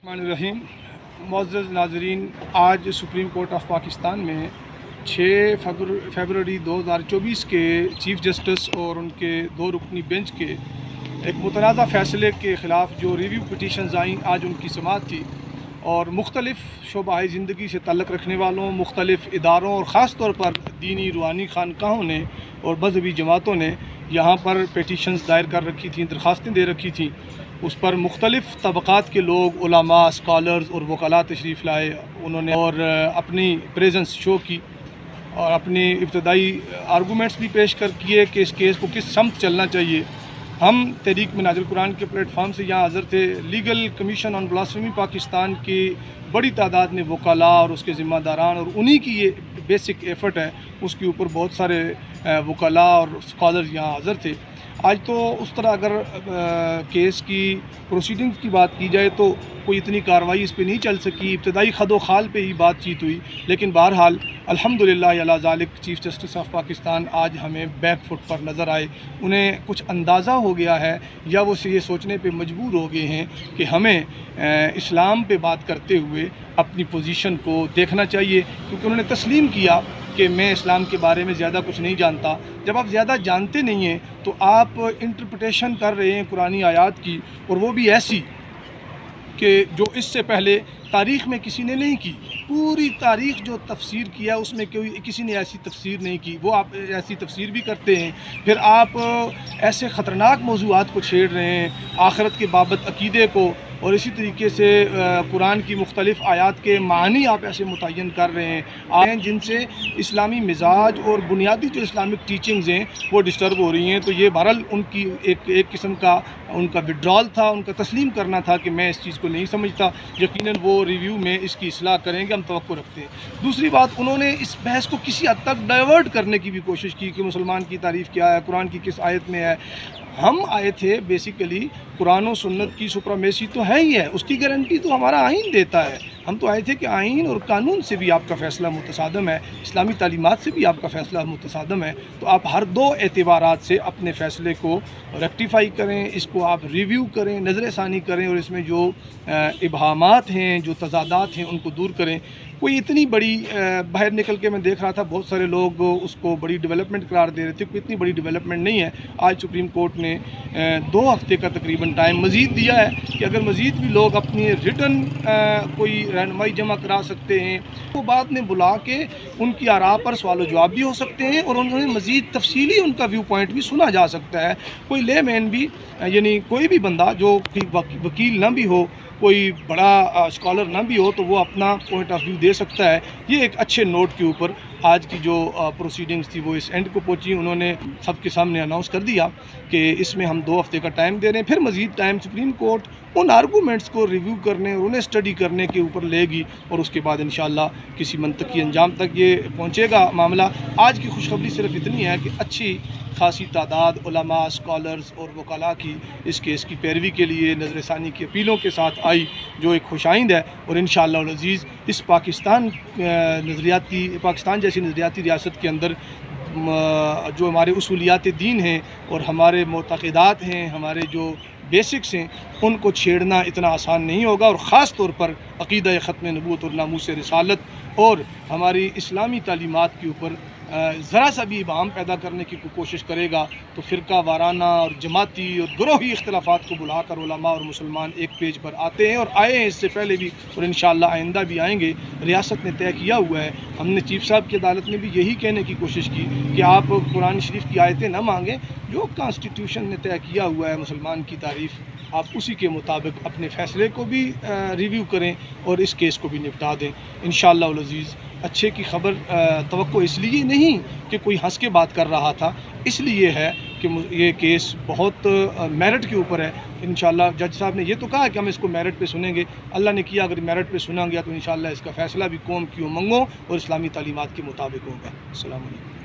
रहीम मुअज़्ज़ज़ नाज़रीन, आज supreme court of Pakistan में 6 फरवरी 2024 के चीफ़ जस्टिस और उनके 2 रुकनी बेंच के एक मुतनाज़ा फ़ैसले के ख़िलाफ़ जो रिव्यू पिटीशंस आई, आज उनकी समाअत थी और मुख्तलिफ़ शोबाए ज़िंदगी से ताल्लुक़ रखने वालों, मुख्तलिफ़ इदारों और ख़ास तौर पर दीनी रूहानी खानकाहों ने और मज़हबी जमातों ने यहाँ पर पिटीशंस दायर कर रखी थी, दरख्वास्तें दे रखी थी। उस पर मुख्तलिफ़ तबक़ात के लोग, उलमा, स्कॉलर्स और वकला तशरीफ़ लाए उन्होंने और अपनी प्रेजेंस शो की और अपनी इब्तदाई आर्गूमेंट्स भी पेश कर किए कि इस केस को किस समत चलना चाहिए। हम तहरीक मिनाजुल कुरान के प्लेटफार्म से यहाँ हाज़िर थे। Legal commission on blasphemy Pakistan की बड़ी तादाद में वकला और उसके ज़िम्मेदारान और उन्हीं की ये बेसिक एफ़र्ट है, उसके ऊपर बहुत सारे वकला और स्कॉलर्स यहाँ हाज़िर थे। आज तो उस तरह अगर केस की प्रोसीडिंग्स की बात की जाए तो कोई इतनी कार्रवाई इस पे नहीं चल सकी, इब्तदाई खदो खाल पे ही बातचीत हुई, लेकिन बहरहाल अल्हम्दुलिल्लाह अला ज़ालिक चीफ़ जस्टिस ऑफ पाकिस्तान आज हमें बैक फुट पर नज़र आए। उन्हें कुछ अंदाज़ा हो गया है या वो ये सोचने पे मजबूर हो गए हैं कि हमें इस्लाम पे बात करते हुए अपनी पोजीशन को देखना चाहिए, क्योंकि उन्होंने तस्लीम किया कि मैं इस्लाम के बारे में ज़्यादा कुछ नहीं जानता। जब आप ज़्यादा जानते नहीं हैं तो आप इंटरप्रिटेशन कर रहे हैं कुरानी आयात की, और वो भी ऐसी कि जो इससे पहले तारीख़ में किसी ने नहीं की। पूरी तारीख़ जो तफसीर किया उसमें किसी ने ऐसी तफसीर नहीं की, वो आप ऐसी तफसीर भी करते हैं। फिर आप ऐसे ख़तरनाक मौज़ूआत को छेड़ रहे हैं, आखिरत के बाबत अक़ीदे को, और इसी तरीके से कुरान की मुख्तलिफ़ आयात के मानी आप ऐसे मुतय्यन कर रहे हैं जिनसे इस्लामी मिजाज और बुनियादी जो इस्लामिक टीचिंग्स हैं वो डिस्टर्ब हो रही हैं। तो ये बहरहाल उनकी एक किस्म का उनका विड्रॉल था, उनका तस्लीम करना था कि मैं इस चीज़ को नहीं समझता। यकीनन वो रिव्यू में इसकी इस्लाह करेंगे, हम तवक्को रखते हैं। दूसरी बात, उन्होंने इस बहस को किसी हद तक डाइवर्ट करने की भी कोशिश की कि मुसलमान की तारीफ़ क्या है, कुरान की किस आयत में है। हम आए थे बेसिकली कुरान और सुन्नत की सुप्रीमेसी तो है ही है, उसकी गारंटी तो हमारा आइन देता है। हम तो आए थे कि आइन और कानून से भी आपका फ़ैसला मुतसादम है, इस्लामी तालीमात से भी आपका फ़ैसला मुतसादम है। तो आप हर 2 एतबारात से अपने फ़ैसले को रेक्टिफ़ाई करें, इसको आप रिव्यू करें, नज़र षानी करें और इसमें जो इबहामात हैं, जो तज़ादात हैं, उनको दूर करें। कोई इतनी बड़ी बाहर निकल के मैं देख रहा था बहुत सारे लोग उसको बड़ी डेवलपमेंट करार दे रहे थे, कोई इतनी बड़ी डेवलपमेंट नहीं है। आज सुप्रीम कोर्ट ने 2 हफ़्ते का तकरीबन टाइम मज़ीद दिया है कि अगर मज़ीद भी लोग अपनी रिटन कोई रहनुमाई जमा करा सकते हैं तो बाद में बुला के उनकी आरा पर सवाल जवाब भी हो सकते हैं और उन्होंने मज़ीद तफसीली उनका व्यू पॉइंट भी सुना जा सकता है। कोई ले मैन भी, यानी कोई भी बंदा जो वकील ना भी हो, कोई बड़ा स्कॉलर ना भी हो, तो वो अपना पॉइंट ऑफ व्यू दे सकता है। ये एक अच्छे नोट के ऊपर आज की जो प्रोसीडिंग्स थी वो इस एंड को पहुंची। उन्होंने सबके सामने अनाउंस कर दिया कि इसमें हम 2 हफ़्ते का टाइम दे रहे हैं, फिर मज़ीद टाइम सुप्रीम कोर्ट उन आर्गूमेंट्स को रिव्यू करने और उन्हें स्टडी करने के ऊपर लेगी और उसके बाद इंशाअल्लाह किसी मंतकी अंजाम तक ये पहुँचेगा मामला। आज की खुशखबरी सिर्फ इतनी है कि अच्छी खासी तादाद उलमा, स्कॉलर्स और वकला की इस केस की पैरवी के लिए नज़र षानी की अपीलों के साथ आई, जो एक खुशाइंद है। और इंशाअल्लाह अज़ीज़ इस पाकिस्तान जैसी नज़रियाती रियासत के अंदर जो हमारे उसूलियात दीन हैं और हमारे मोतक़िदात हैं, हमारे जो बेसिक्स हैं, उनको छेड़ना इतना आसान नहीं होगा। और ख़ास तौर पर अक़ीदा ख़त्म नबूवत और नामूस रिसालत और हमारी इस्लामी तालीमात के ऊपर ज़रा सा भी इबाम पैदा करने की कोशिश करेगा तो फ़िरका वाराना और जमाती और ग्रोही इख्तिलाफ़ात को बुलाकर उलमा और मुसलमान एक पेज पर आते हैं और आए हैं इससे पहले भी और इंशाअल्लाह आइंदा भी आएंगे। रियासत ने तय किया हुआ है, हमने चीफ़ साहब की अदालत में भी यही कहने की कोशिश की कि आप कुरान शरीफ की आयतें न मांगें, जो कॉन्स्टिट्यूशन ने तय किया हुआ है मुसलमान की तारीफ़, आप उसी के मुताबिक अपने फ़ैसले को भी रिव्यू करें और इस केस को भी निपटा दें इंशाअल्लाह अज़ीज़। अच्छे की खबर तवक्को इसलिए नहीं कि कोई हंस के बात कर रहा था, इसलिए है कि ये केस बहुत मेरिट के ऊपर है। इंशाअल्लाह जज साहब ने ये तो कहा कि हम इसको मेरिट पे सुनेंगे, अल्लाह ने किया अगर मेरिट पे सुना गया तो इंशाअल्लाह इसका फ़ैसला भी कौम की उमंगों और इस्लामी तालीमात के मुताबिक होगा। अस्सलाम वालेकुम।